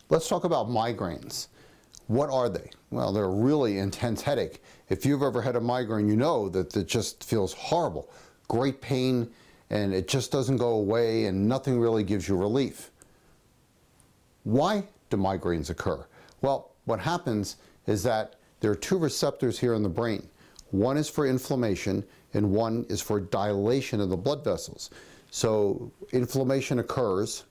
Let's talk about migraines. What are they? Well, they're a really intense headache. If you've ever had a migraine, you know that it just feels horrible. Great pain, and it just doesn't go away, and nothing really gives you relief. Why do migraines occur? Well, what happens is that there are two receptors here in the brain. One is for inflammation, and one is for dilation of the blood vessels. So inflammation occurs,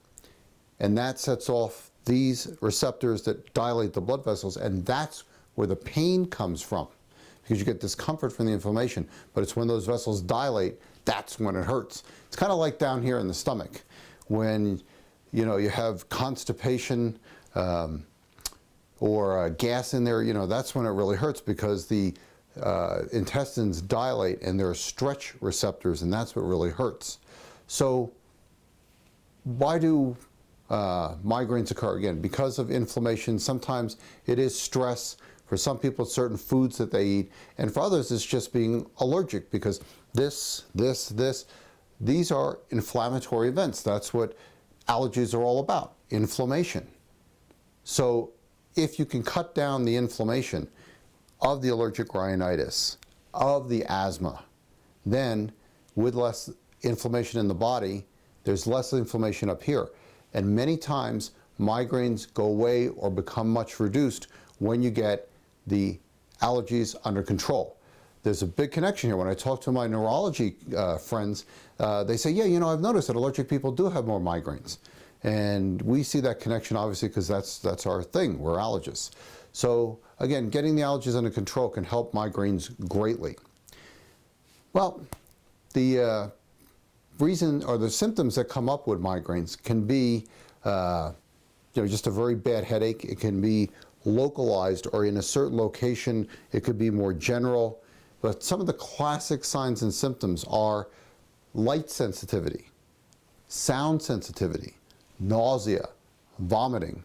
and that sets off these receptors that dilate the blood vessels, and that's where the pain comes from, because you get discomfort from the inflammation, but it's when those vessels dilate, that's when it hurts. It's kind of like down here in the stomach. When you have constipation or gas in there, that's when it really hurts, because the intestines dilate and there are stretch receptors, and that's what really hurts. So why do migraines occur? Again, because of inflammation. Sometimes it is stress. For some people, it's certain foods that they eat, and for others, it's just being allergic, because these are inflammatory events. That's what allergies are all about, inflammation. So if you can cut down the inflammation of the allergic rhinitis, of the asthma, then with less inflammation in the body, there's less inflammation up here. And many times, migraines go away or become much reduced when you get the allergies under control. There's a big connection here. When I talk to my neurology friends, they say, yeah, I've noticed that allergic people do have more migraines. And we see that connection, obviously, because that's our thing. We're allergists. So again, getting the allergies under control can help migraines greatly. Well, the reason or the symptoms that come up with migraines can be just a very bad headache. It can be localized or in a certain location. It could be more general. But some of the classic signs and symptoms are light sensitivity, sound sensitivity, nausea, vomiting,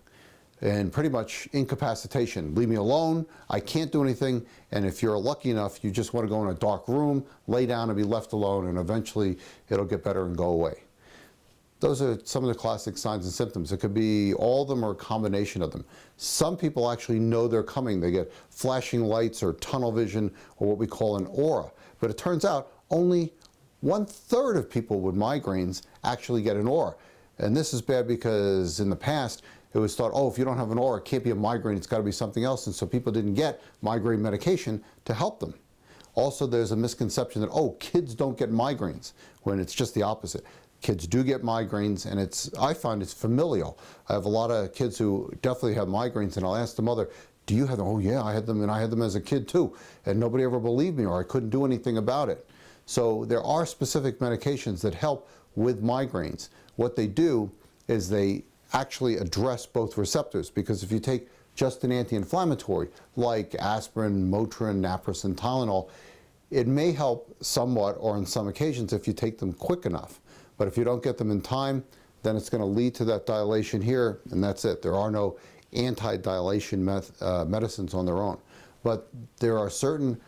and pretty much incapacitation. Leave me alone, I can't do anything, and if you're lucky enough, you just want to go in a dark room, lay down and be left alone, and eventually it'll get better and go away. Those are some of the classic signs and symptoms. It could be all of them or a combination of them. Some people actually know they're coming. They get flashing lights or tunnel vision or what we call an aura. But it turns out only 1/3 of people with migraines actually get an aura. And this is bad because in the past, it was thought, if you don't have an aura, it can't be a migraine, it's got to be something else. And so people didn't get migraine medication to help them. Also, there's a misconception that, kids don't get migraines, when it's just the opposite. Kids do get migraines, and I find it's familial. I have a lot of kids who definitely have migraines, and I'll ask the mother, do you have them? Oh yeah, I had them, and I had them as a kid too. And nobody ever believed me, or I couldn't do anything about it. So there are specific medications that help with migraines. What they do is they actually address both receptors, because if you take just an anti-inflammatory like aspirin, Motrin, naproxen, Tylenol, it may help somewhat, or on some occasions if you take them quick enough. But if you don't get them in time, then it's going to lead to that dilation here, and that's it. There are no anti-dilation medicines on their own. But there are certain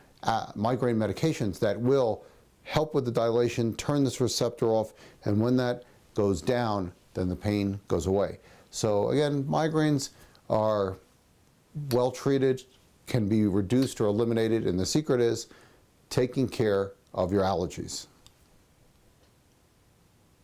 migraine medications that will help with the dilation, turn this receptor off, and when that goes down, then the pain goes away. So again, migraines are well treated, can be reduced or eliminated, and the secret is taking care of your allergies.